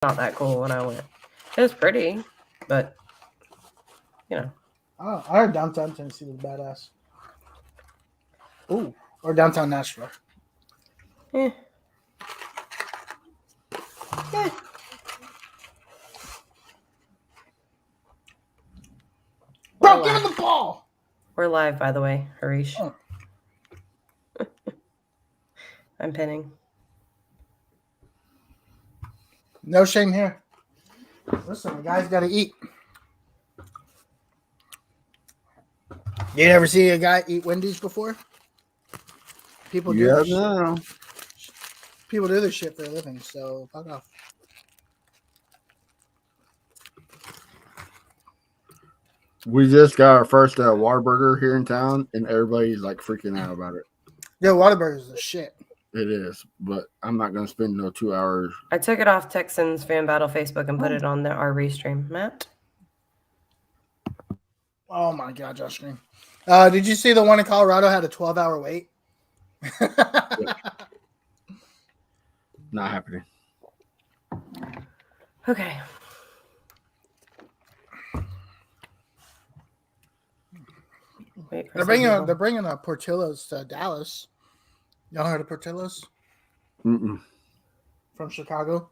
not that cool when I went. It was pretty, but I heard downtown Tennessee was badass. Ooh, or downtown Nashville. eh. Bro, give him the ball. We're live, by the way, Harish. Oh. I'm pinning. No shame here. Listen, the guy's got to eat. You ever see a guy eat Wendy's before? People do this shit. People do this shit for a living, so fuck off. We just got our first Whataburger here in town, and everybody's like freaking out about it. Yo, Whataburger's the shit. It is, but I'm not going to spend no 2 hours. I took it off Texans Fan Battle Facebook and put it on our restream. Matt? Oh my god, Josh Green. Did you see the one in Colorado had a 12-hour wait? Not happening. Okay. They're bringing a Portillo's to Dallas. Y'all heard of Portillo's? Mm-mm. From Chicago.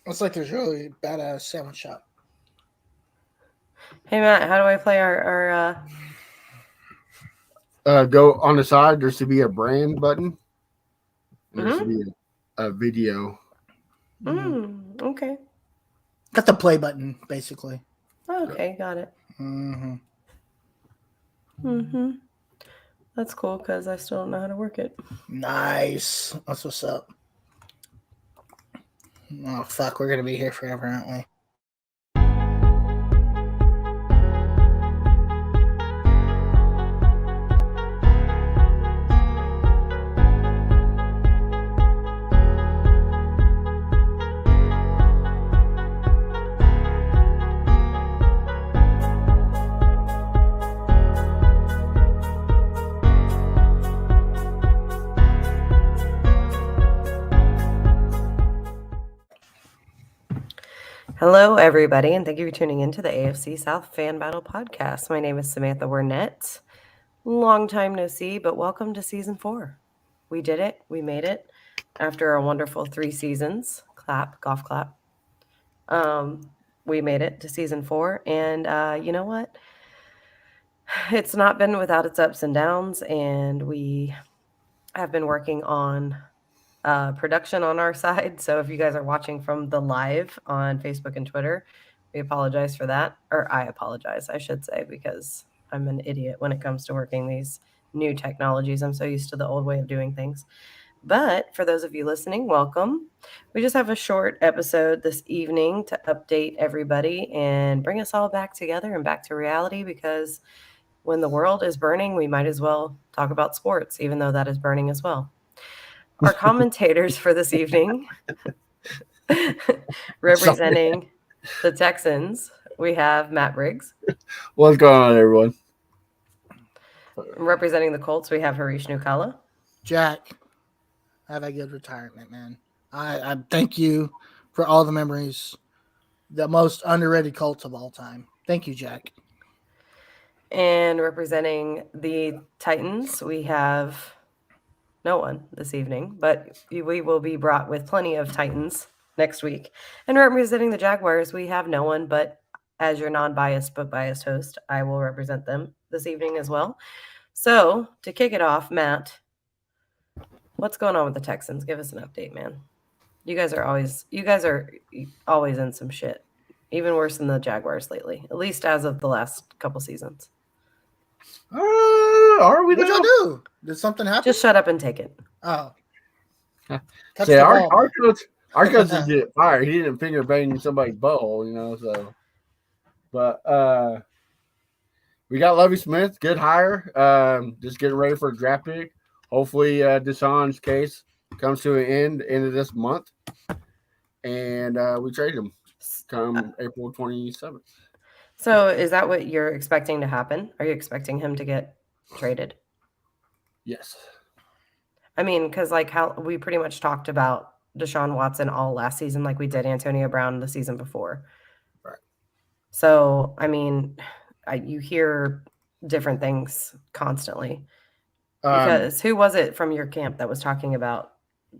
It's like this really badass sandwich shop. Hey Matt, how do I play our Go on the side. There should be a brand button. There should be a video. Okay. Got the play button, basically. Okay, got it. That's cool because I still don't know how to work it. Nice. That's what's up. Oh, fuck. We're going to be here forever, aren't we? Hello, everybody, and thank you for tuning in to the AFC South Fan Battle Podcast. My name is Samantha Wernett. Long time no see, but welcome to Season 4. We did it. We made it after a wonderful 3 seasons. Clap, golf clap. We made it to Season 4, and you know what? It's not been without its ups and downs, and we have been working on production on our side. So if you guys are watching from the live on Facebook and Twitter, we apologize for that. Or I apologize, I should say, because I'm an idiot when it comes to working these new technologies. I'm so used to the old way of doing things. But for those of you listening, welcome. We just have a short episode this evening to update everybody and bring us all back together and back to reality, because when the world is burning, we might as well talk about sports, even though that is burning as well. Our commentators for this evening, representing the Texans, we have Matt Briggs. What's going on, everyone? Representing the Colts, we have Harish Nukala. Jack, have a good retirement, man. I thank you for all the memories. The most underrated Colts of all time. Thank you, Jack. And representing the Titans, we have no one this evening, but we will be brought with plenty of Titans next week. And representing the Jaguars, we have no one, but as your non-biased but biased host, I will represent them this evening as well. So to kick it off, Matt, what's going on with the Texans? Give us an update, man. You guys are always in some shit, even worse than the Jaguars lately, at least as of the last couple seasons. Are we? What'd y'all do? Did something happen? Just shut up and take it. Oh. See, our coach did fire. He didn't finger bang somebody's butthole, you know. So, but we got Lovie Smith, good hire. Just getting ready for a draft pick. Hopefully, Deshaun's case comes to an end of this month, and we trade him come April 27th. So is that what you're expecting to happen? Are you expecting him to get traded? Yes. I mean, because like how we pretty much talked about Deshaun Watson all last season like we did Antonio Brown the season before. Right. So, I mean, you hear different things constantly. Because who was it from your camp that was talking about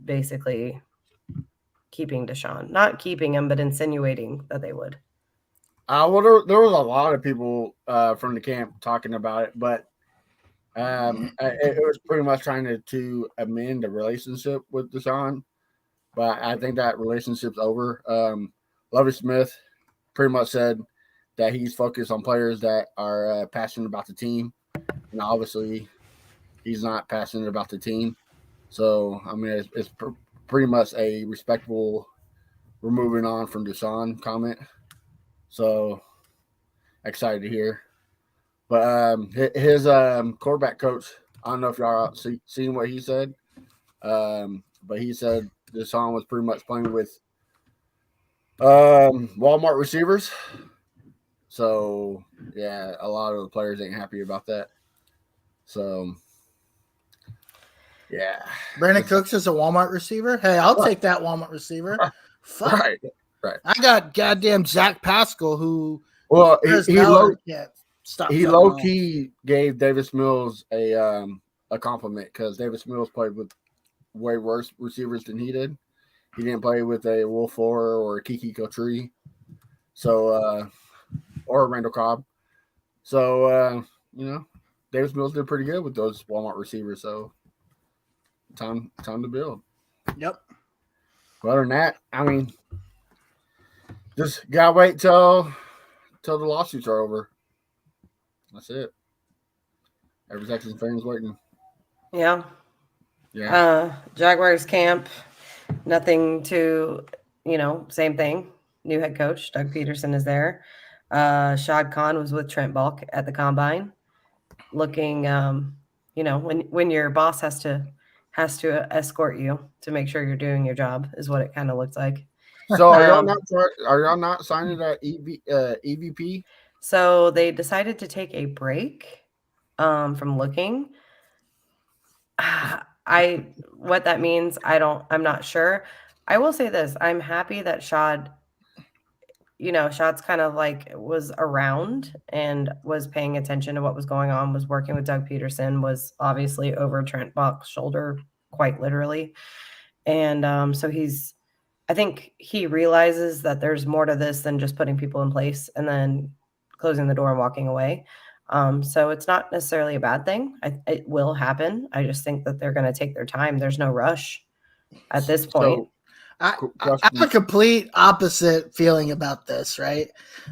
basically keeping Deshaun? Not keeping him, but insinuating that they would. Well, there was a lot of people from the camp talking about it, but it was pretty much trying to amend the relationship with Deshaun. But I think that relationship's over. Lovie Smith pretty much said that he's focused on players that are passionate about the team, and obviously he's not passionate about the team. So I mean, it's pretty much a respectable. We're moving on from Deshaun comment. So excited to hear. But his quarterback coach, I don't know if y'all seen what he said, but he said Deshaun was pretty much playing with Walmart receivers. So, yeah, a lot of the players ain't happy about that. So, yeah. Brandon Cooks is a Walmart receiver. Hey, I'll take that Walmart receiver. Fuck. Right. I got goddamn Zach Pascal who he low low key gave Davis Mills a compliment because Davis Mills played with way worse receivers than he did. He didn't play with a Will Fuller or a Kiki Cotree, so or Randall Cobb. So Davis Mills did pretty good with those Walmart receivers. So time to build. Yep. But other than that, I mean, just gotta wait till the lawsuits are over. That's it. Every Texas fan's waiting. Yeah. Yeah. Jaguars camp, nothing to, same thing. New head coach, Doug Peterson is there. Shad Khan was with Trent Balk at the combine, looking, when your boss has to escort you to make sure you're doing your job is what it kind of looks like. So are y'all not signing that EVP? So they decided to take a break from looking. What that means, I'm not sure. I will say this. I'm happy that Shad's kind of like was around and was paying attention to what was going on, was working with Doug Peterson, was obviously over Trent Balk's shoulder, quite literally. And so I think he realizes that there's more to this than just putting people in place and then closing the door and walking away. So it's not necessarily a bad thing. It will happen. I just think that they're going to take their time. There's no rush at this point. I have a complete opposite feeling about this, right?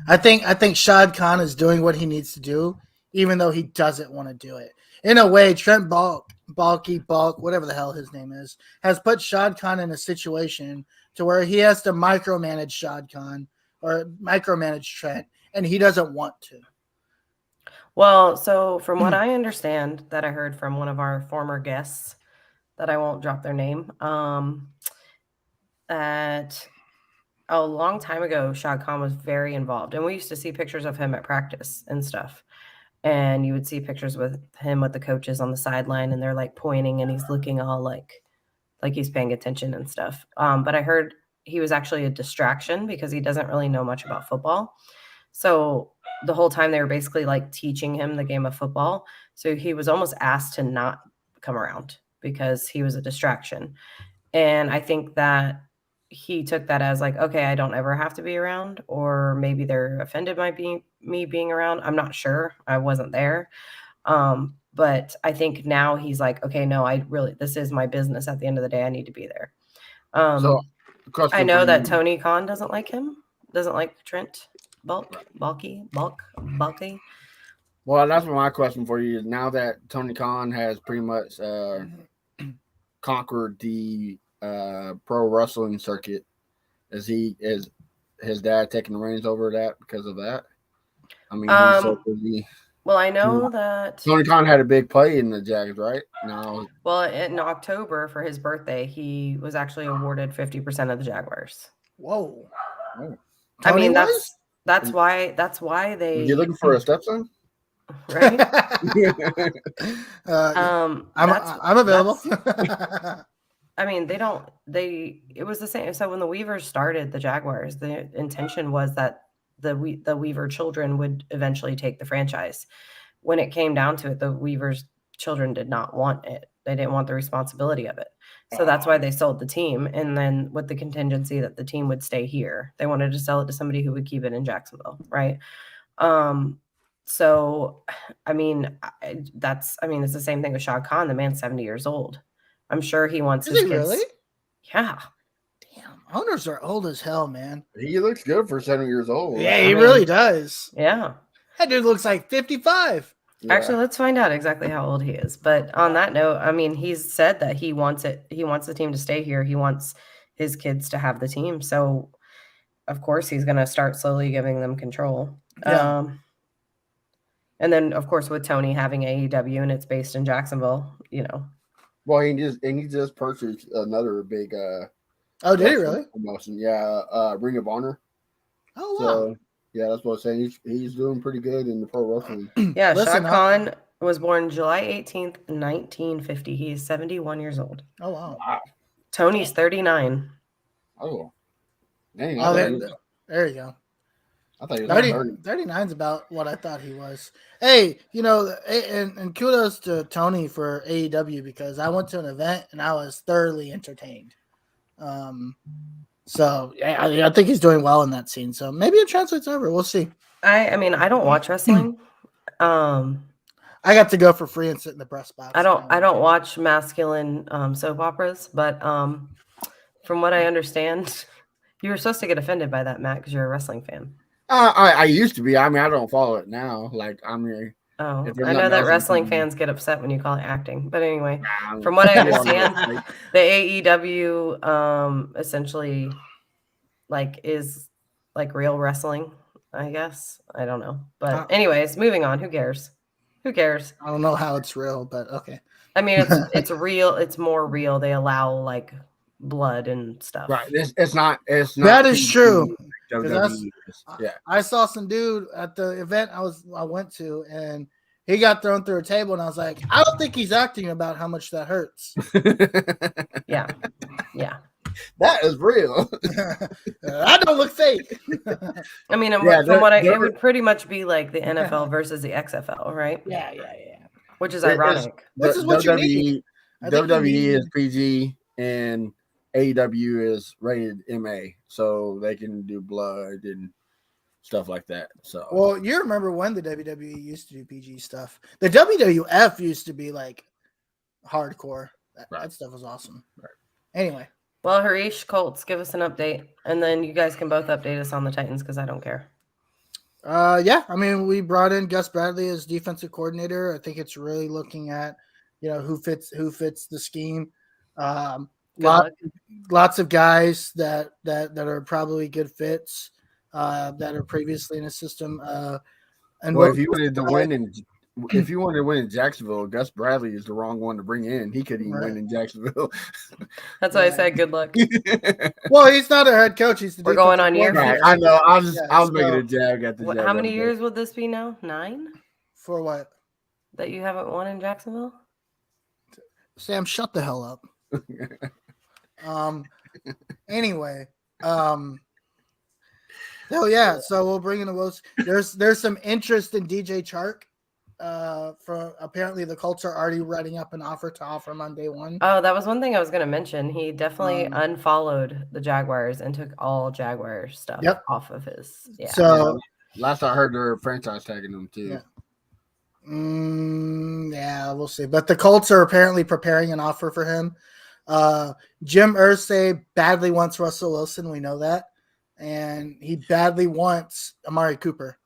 I think Shad Khan is doing what he needs to do, even though he doesn't want to do it. In a way, Trent Balk, whatever the hell his name is, has put Shad Khan in a situation to where he has to micromanage Shad Khan or micromanage Trent, and he doesn't want to. Well, so from what I understand that I heard from one of our former guests, that I won't drop their name, that a long time ago, Shad Khan was very involved. And we used to see pictures of him at practice and stuff. And you would see pictures with him with the coaches on the sideline, and they're like pointing and he's looking all like he's paying attention and stuff. But I heard he was actually a distraction because he doesn't really know much about football. So the whole time they were basically like teaching him the game of football. So he was almost asked to not come around because he was a distraction. And I think that he took that as like, okay, I don't ever have to be around, or maybe they're offended by me being around. I'm not sure. I wasn't there. But I think now he's like, okay, no, this is my business. At the end of the day, I need to be there. So I know that Tony Khan doesn't like him, doesn't like Trent Balky. Well, that's my question for you. Now that Tony Khan has pretty much conquered the pro wrestling circuit, is his dad taking the reins over that because of that? I mean, he's so busy. Well, I know that Tony Khan had a big play in the Jags, right? Now, well, in October for his birthday, he was actually awarded 50% of the Jaguars. Whoa! I mean, that's why they. You looking for a stepson? Right. I'm available. I mean, it was the same. So when the Weavers started the Jaguars, the intention was that the Weaver children would eventually take the franchise. When it came down to it, the Weavers children did not want it. They didn't want the responsibility of it. So that's why they sold the team. And then with the contingency that the team would stay here, they wanted to sell it to somebody who would keep it in Jacksonville. Right. So, I mean, it's the same thing with Shad Khan. The man's 70 years old. I'm sure he wants Is his he kids. really? Yeah. Damn, owners are old as hell, man. He looks good for 7 years old. Yeah, he really does. Yeah. That dude looks like 55. Yeah. Actually, let's find out exactly how old he is. But on that note, I mean, he's said that he wants it. He wants the team to stay here. He wants his kids to have the team. So, of course, he's going to start slowly giving them control. Yeah. And then, of course, with Tony having AEW and it's based in Jacksonville, Well, he just purchased another big Oh, did he really? promotion. Yeah, Ring of Honor. Oh, wow. So yeah, that's what I'm saying. He's doing pretty good in the pro wrestling. Yeah, Listen, Shad Khan was born July 18th, 1950. He's 71 years old. Oh, wow. Wow. Tony's 39. Oh, dang! Oh, there you go. I thought he was 30. 39 is about what I thought he was. Hey, and kudos to Tony for AEW because I went to an event and I was thoroughly entertained. So I think he's doing well in that scene. So maybe it translates over. We'll see. I mean, I don't watch wrestling. I got to go for free and sit in the press box. I don't watch masculine soap operas, but from what I understand, you were supposed to get offended by that, Matt, because you're a wrestling fan. I used to be. I mean, I don't follow it now. Like, I mean, Oh, if there's I know nothing that else wrestling you can do. fans get upset when you call it acting. But anyway, Nah, from what I I'm understand, like, the AEW essentially is like real wrestling, I guess. I don't know. But anyways, moving on. Who cares? Who cares? I don't know how it's real, but okay. I mean, it's real. It's more real. They allow like blood and stuff. right. It's not. That is PG, true. WWE is. Yeah. I saw some dude at the event I went to, and he got thrown through a table, and I was like, I don't think he's acting about how much that hurts. Yeah. Yeah. That is real. I don't look fake. I mean, Yeah, it would pretty much be like the NFL versus the XFL, right? Yeah. Which is It is. ironic. This is what you need. I think you WWE need- is PG and AEW is rated MA, so they can do blood and stuff like that. So, Well, you remember when the WWE used to do PG stuff? The WWF used to be like hardcore. That stuff was awesome. Right. Anyway. Well, Harish, Colts, give us an update, and then you guys can both update us on the Titans because I don't care. Yeah, I mean, we brought in Gus Bradley as defensive coordinator. I think it's really looking at, who fits the scheme. Lots of guys that are probably good fits that are previously in a system. And well, if you wanted to win in Jacksonville, Gus Bradley is the wrong one to bring in. He couldn't even win in Jacksonville. That's why I said good luck. Well, he's not a head coach. He's the We're going on year Right, 50. I know. I was making a jag at the. What, jag how many on years would this be now? 9? For what? That you haven't won in Jacksonville? Sam, shut the hell up. Anyway. Oh yeah, so we'll bring in the Wolves. There's some interest in DJ Chark. For apparently the Colts are already writing up an offer to offer him on day one. Oh, that was one thing I was going to mention. He definitely unfollowed the Jaguars and took all Jaguar stuff off of his. Yeah. So last I heard, they're franchise tagging them too. Yeah. Yeah, we'll see. But the Colts are apparently preparing an offer for him. Jim Irsay badly wants Russell Wilson. We know that. And he badly wants Amari Cooper.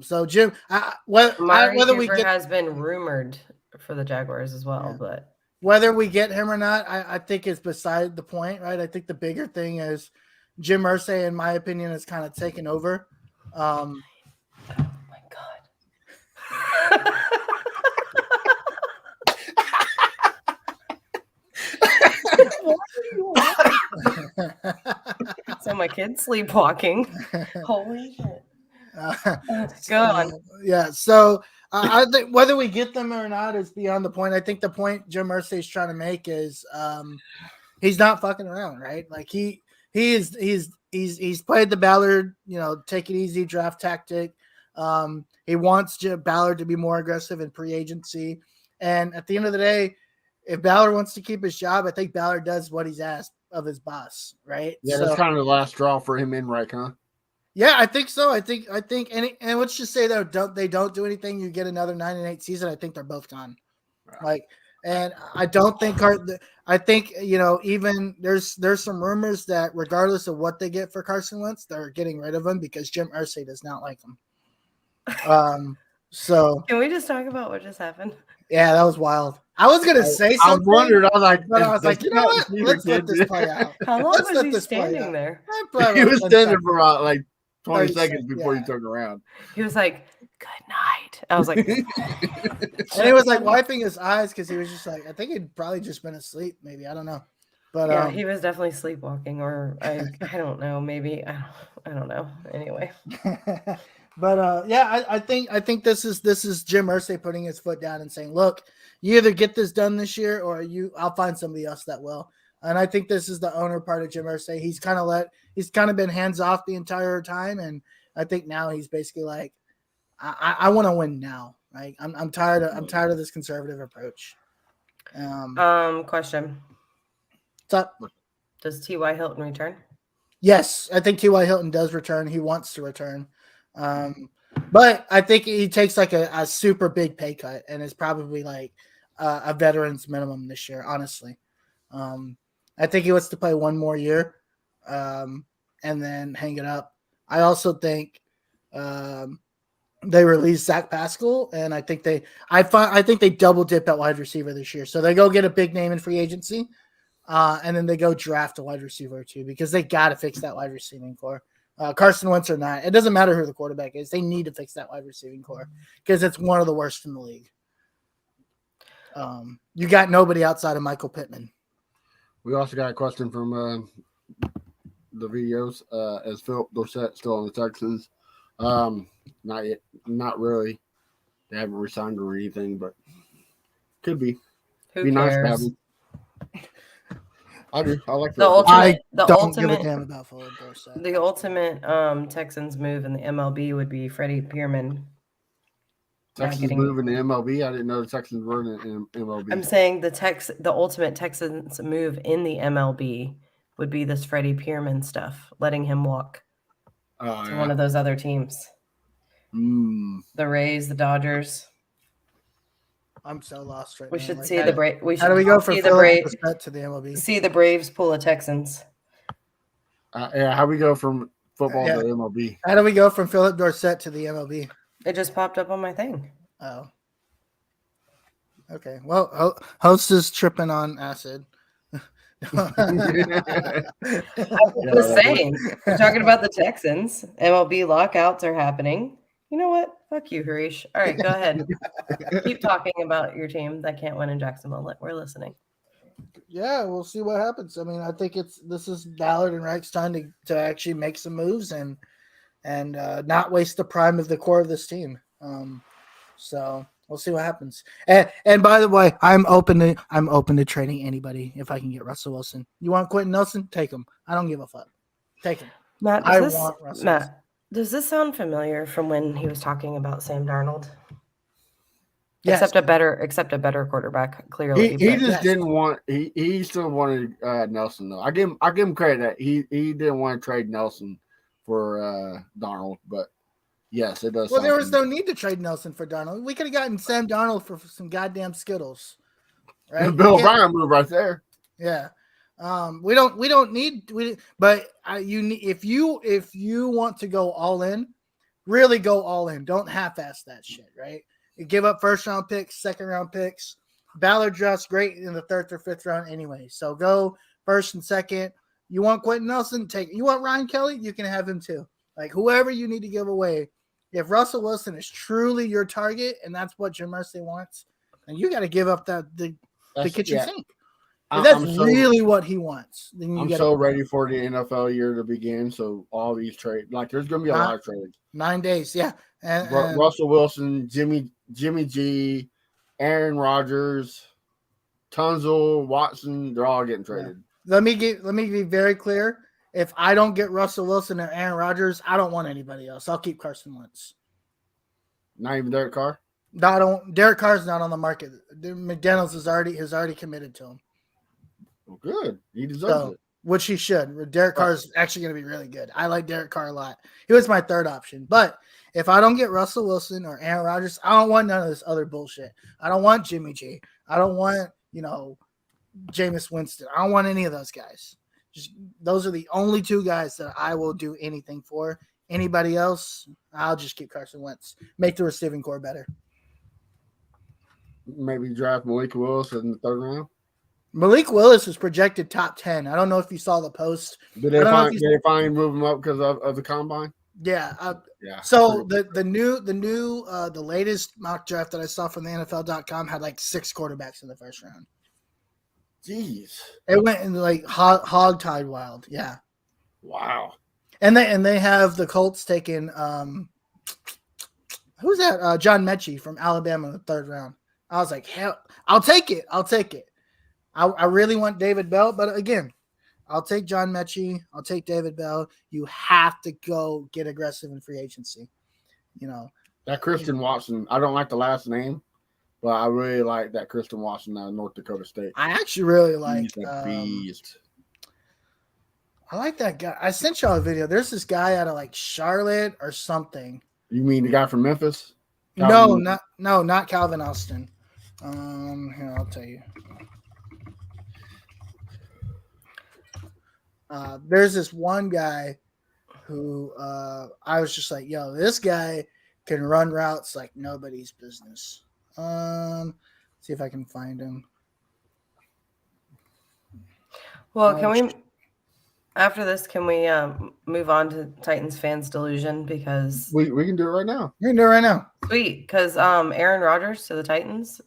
So Jim, Amari whether Cooper we get has been rumored for the Jaguars as well, but whether we get him or not, I think is beside the point, right? I think the bigger thing is Jim Irsay, in my opinion, has kind of taken over. oh my god. So my kid's sleepwalking. Holy shit. Go on. Yeah. So I think whether we get them or not is beyond the point. I think the point Jim Irsay is trying to make is he's not fucking around, right? Like he's played the Ballard, take it easy draft tactic. He wants Ballard to be more aggressive in pre-agency. And at the end of the day, if Ballard wants to keep his job, I think Ballard does what he's asked of his boss, right? Yeah, that's kind of the last straw for him in Reich, huh? Yeah, I think so. I think, and let's just say they don't do anything. You get another 9-8 season. I think they're both gone. Right. And I don't think I think even there's some rumors that regardless of what they get for Carson Wentz, they're getting rid of him because Jim Irsay does not like him. So can we just talk about what just happened? Yeah, that was wild. I was gonna say something. I wondered. I was like, you know what? Let's let this play out. How long was he standing there? He was standing for about like 20 seconds before he turned around. He was like, "Good night." I was like, and he was like wiping his eyes because he was just like, I think he'd probably just been asleep. Maybe I don't know, but yeah, he was definitely sleepwalking, or I don't know. Maybe I don't know. Anyway. But yeah, I think this is Jim Irsay putting his foot down and saying, look, you either get this done this year or I'll find somebody else that will. And I think this is the owner part of Jim Irsay. He's kind of been hands off the entire time, and I think now he's basically like, I want to win now. Like I'm tired of this conservative approach. Question. What's up? Does T.Y. Hilton return? Yes, I think T.Y. Hilton does return. He wants to return. But I think he takes like a super big pay cut and is probably like a veteran's minimum this year, honestly. I think he wants to play one more year and then hang it up. I also think they release Zach Pascal, and I think they double dip at wide receiver this year. So they go get a big name in free agency, and then they go draft a wide receiver too, because they got to fix that wide receiving core. Carson Wentz or not, it doesn't matter who the quarterback is. They need to fix that wide receiving core because it's one of the worst in the league. You got nobody outside of Michael Pittman. We also got a question from the videos. Is Philip Dorsett still on the Texans? Not yet. Not really. They haven't resigned or anything, but could be. Who be cares? Nice to have him. I do. I like the ultimate. Give a damn about Philip Dorsett. The ultimate Texans move in the MLB would be Freddie Pierman. Texans move in the MLB. I didn't know the Texans were in MLB. I'm saying the ultimate Texans move in the MLB would be this Freddie Pierman stuff, letting him walk to one of those other teams. The Rays, the Dodgers. I'm so lost right now. We should see the Braves. How do we go from Philip Dorsett to the MLB? See the Braves pull a Texans. How we go from football to MLB? How do we go from Philip Dorsett to the MLB? It just popped up on my thing. Oh. Okay. Well, host is tripping on acid. I was saying, we're talking about the Texans. MLB lockouts are happening. You know what? Fuck you, Harish. All right, go ahead. Keep talking about your team that can't win in Jacksonville. We're listening. Yeah, we'll see what happens. I mean, I think this is Ballard and Reich's time to actually make some moves and not waste the prime of the core of this team. So we'll see what happens. And by the way, I'm open to trading anybody if I can get Russell Wilson. You want Quentin Nelson? Take him. I don't give a fuck. Take him. Matt, does this sound familiar from when he was talking about Sam Darnold? Yes. Except a better quarterback, clearly. He just didn't want he still wanted Nelson though. I give him credit that he didn't want to trade Nelson for Darnold, but yes, it does. Well, there was no need to trade Nelson for Darnold. We could have gotten Sam Darnold for some goddamn Skittles. Right? Bill O'Brien move right there. Yeah. We don't need but if you want to go all in, really go all in. Don't half-ass that shit, right? You give up first round picks, second round picks. Ballard drafts great in the third or fifth round anyway. So go first and second. You want Quentin Nelson? Take it. You want Ryan Kelly? You can have him too. Like whoever you need to give away. If Russell Wilson is truly your target and that's what Jim Irsay wants, then you got to give up the kitchen sink. If that's I'm so, really what he wants, then you I'm got so ready for the NFL year to begin. So all these trades, like there's going to be a lot of trades. 9 days, yeah. And Russell Wilson, Jimmy G, Aaron Rodgers, Tunzel, Watson, they're all getting traded. Let me be very clear. If I don't get Russell Wilson or Aaron Rodgers, I don't want anybody else. I'll keep Carson Wentz. Not even Derek Carr? Derek Carr's not on the market. McDaniels has already committed to him. Well, good. He deserves it. Which he should. Derek Carr is actually going to be really good. I like Derek Carr a lot. He was my third option. But if I don't get Russell Wilson or Aaron Rodgers, I don't want none of this other bullshit. I don't want Jimmy G. I don't want, Jameis Winston. I don't want any of those guys. Those are the only two guys that I will do anything for. Anybody else, I'll just keep Carson Wentz. Make the receiving core better. Maybe draft Malik Willis in the third round. Malik Willis is projected top 10. I don't know if you saw the post. Did they finally move him up because of the combine? Yeah. Yeah. So the latest mock draft that I saw from the NFL.com had like 6 quarterbacks in the first round. Jeez. It went in like hog tied wild. Yeah. Wow. And they have the Colts taking who's that? John Mechie from Alabama in the third round. I was like, hell, I'll take it. I really want David Bell, but again, I'll take John Mechie. I'll take David Bell. You have to go get aggressive in free agency. That Christian Watson, I don't like the last name, but I really like that Christian Watson out of North Dakota State. I actually really like He's a beast. I like that guy. I sent y'all a video. There's this guy out of like Charlotte or something. You mean the guy from Memphis? Not Calvin Austin. Here, I'll tell you. There's this one guy who I was just like, yo, this guy can run routes like nobody's business. See if I can find him. Well, after this, can we move on to Titans fans delusion? Because we can do it right now. We can do it right now. Sweet, because Aaron Rodgers to the Titans.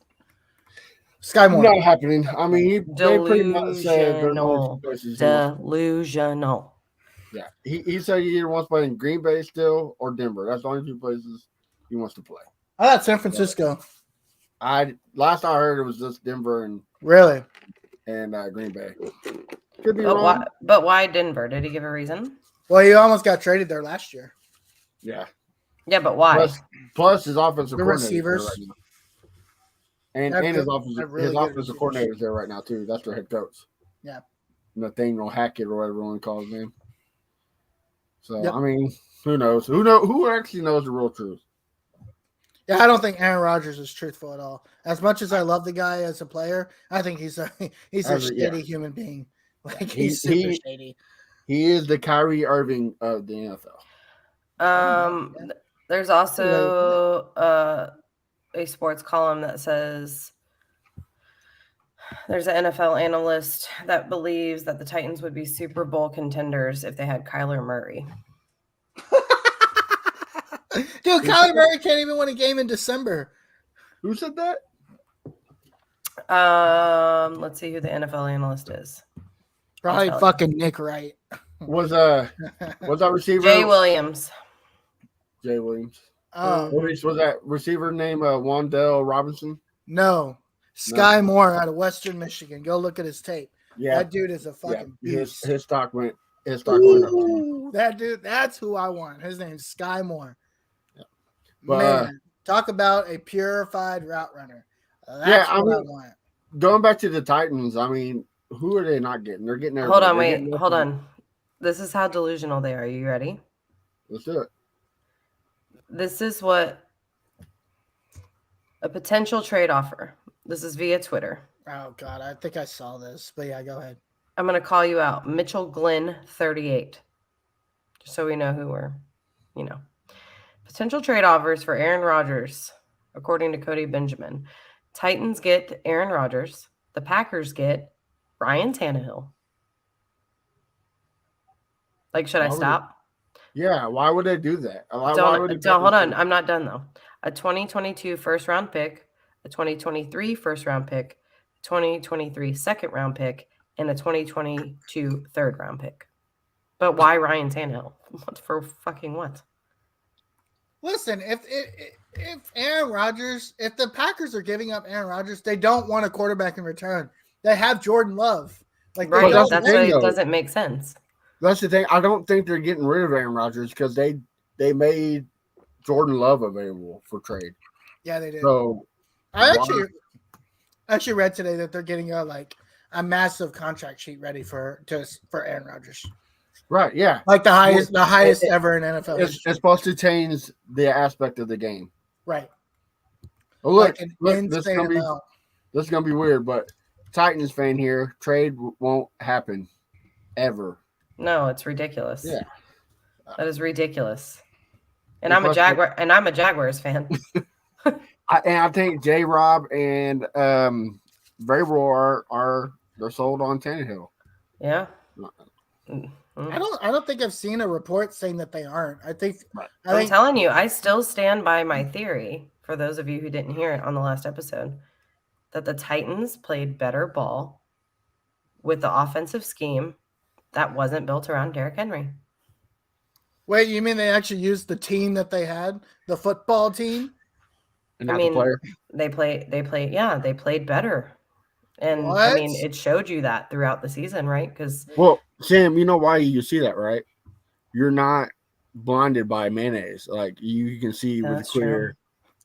Sky Moore. Not happening. I mean, they pretty much said there's Delusional. Delusional. Yeah, he said he either wants to play in Green Bay still or Denver. That's the only 2 places he wants to play. I thought San Francisco. Last I heard it was just Denver and Really? Green Bay. Could be wrong. Why Denver? Did he give a reason? Well, he almost got traded there last year. Yeah. Yeah, but why? Plus his offensive The receivers. right now. And his offensive coordinator is there right now too. That's their head coach. Yeah. Nathaniel Hackett or whatever one calls his name. So Yep. I mean, who knows? Who actually knows the real truth? Yeah, I don't think Aaron Rodgers is truthful at all. As much as I love the guy as a player, I think he's a shitty human being. Like he's super shady. He is the Kyrie Irving of the NFL. There's also a sports column that says there's an NFL analyst that believes that the Titans would be Super Bowl contenders if they had Kyler Murray. Dude, Kyler Murray can't even win a game in December. Who said that? Let's see who the NFL analyst is. Probably fucking Nick Wright. Was that receiver? Jay Williams. Was that receiver named Wan'Dale Robinson? No. Sky Moore out of Western Michigan. Go look at his tape. Yeah. That dude is a fucking beast. His stock went up. That dude, that's who I want. His name's Sky Moore. Yeah. But, man, talk about a purified route runner. That's what I want. Going back to the Titans, I mean, who are they not getting? They're getting there. Hold on. This is how delusional they are. Are you ready? Let's do it. This is what a potential trade offer. This is via Twitter. Oh, God. I think I saw this. But, yeah, go ahead. I'm going to call you out. Mitchell Glenn, 38. Just so we know who we're, Potential trade offers for Aaron Rodgers, according to Cody Benjamin. Titans get Aaron Rodgers. The Packers get Ryan Tannehill. Should I stop? Yeah, why would they do that? Hold on. I'm not done, though. A 2022 first-round pick, a 2023 first-round pick, 2023 second round pick, and a 2022 third round pick. But why Ryan Tannehill? What for fucking what? Listen, if Aaron Rodgers, if the Packers are giving up Aaron Rodgers, they don't want a quarterback in return. They have Jordan Love. Like, Right, that's that's the why thing, it though. doesn't make sense. That's the thing. I don't think they're getting rid of Aaron Rodgers because they made Jordan Love available for trade. Yeah, they did. So I actually read today that they're getting a massive contract sheet ready for Aaron Rodgers. Right, yeah. Like the highest ever in NFL. It's supposed to change the aspect of the game. Right. Well, look, insane this amount. is going to be weird, but Titans fan here, trade won't happen ever. No, it's ridiculous. Yeah. That is ridiculous. And I'm a Jaguars fan. I think J-Rob and Vrabel they're sold on Tannehill. Yeah. I don't think I've seen a report saying that they aren't. I'm telling you, I still stand by my theory, for those of you who didn't hear it on the last episode, that the Titans played better ball with the offensive scheme that wasn't built around Derrick Henry. Wait, you mean they actually used the team that they had, the football team? And the player. They played better. And what? I mean, it showed you that throughout the season, right? Because Sam, you know why you see that, right? You're not blinded by mayonnaise. Like you can see with a clear.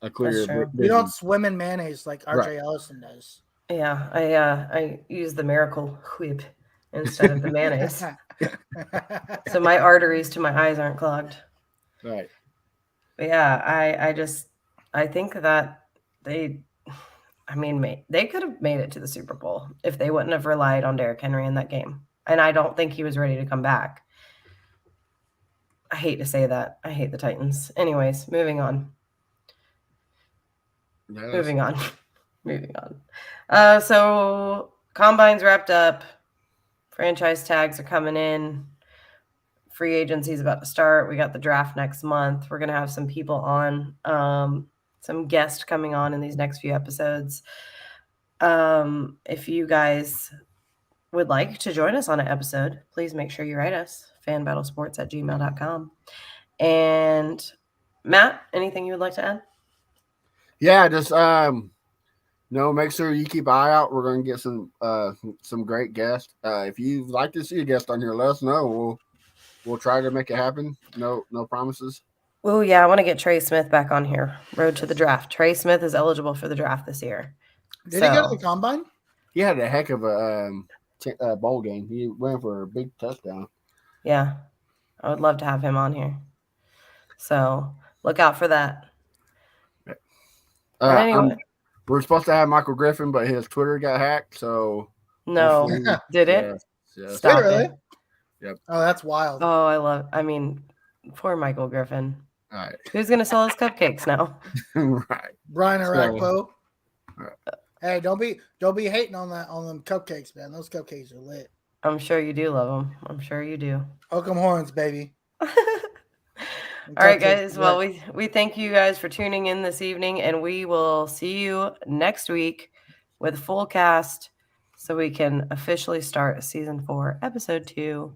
You don't swim in mayonnaise like RJ Ellison does. Yeah, I use the Miracle Whip instead of the mayonnaise, so my arteries to my eyes aren't clogged. Right. But yeah, I think that they could have made it to the Super Bowl if they wouldn't have relied on Derrick Henry in that game. And I don't think he was ready to come back. I hate to say that. I hate the Titans. Anyways, moving on. Moving on. So Combine's wrapped up. Franchise tags are coming in. Free agency is about to start. We got the draft next month. We're going to have some people on, some guests coming on in these next few episodes. If you guys would like to join us on an episode, please make sure you write us, fanbattlesports@gmail.com. And Matt, anything you would like to add? Yeah, just make sure you keep an eye out. We're going to get some great guests. If you'd like to see a guest on here, let us know. We'll try to make it happen. No promises. Oh yeah, I want to get Trey Smith back on here. Road to the draft. Trey Smith is eligible for the draft this year. Did he go to the Combine? He had a heck of a bowl game. He went for a big touchdown. Yeah, I would love to have him on here. So look out for that. Anyway. We're supposed to have Michael Griffin, but his Twitter got hacked. So no, did it? Yes. Stop really? it. Yep. Oh, that's wild. Oh, poor Michael Griffin. All right. Who's going to sell his cupcakes now? Right. Brian Arakpo. Right. Hey, don't be hating on them cupcakes, man. Those cupcakes are lit. I'm sure you do love them. I'm sure you do. Hook'em horns, baby. All right, guys. Well, we thank you guys for tuning in this evening, and we will see you next week with a full cast so we can officially start season 4, episode 2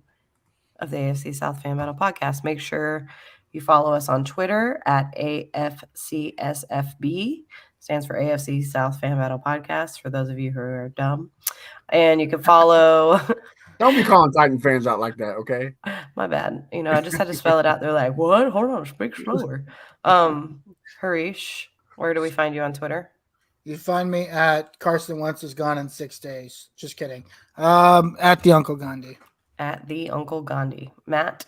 of the AFC South Fan Battle podcast. Make sure you follow us on Twitter at AFCSFB. Stands for AFC South Fan Battle Podcast, for those of you who are dumb. And you can follow... Don't be calling Titan fans out like that, okay? My bad. I just had to spell it out. They're like, what? Hold on, speak slower. Harish, where do we find you on Twitter? You find me at Carson Wentz is gone in 6 days. Just kidding. At the Uncle Gandhi. At the Uncle Gandhi. Matt?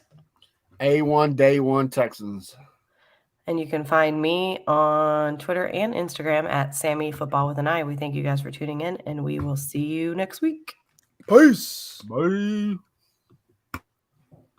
A1 Day 1 Texans. And you can find me on Twitter and Instagram at Sammy Football with an I. We thank you guys for tuning in, and we will see you next week. Peace. Bye.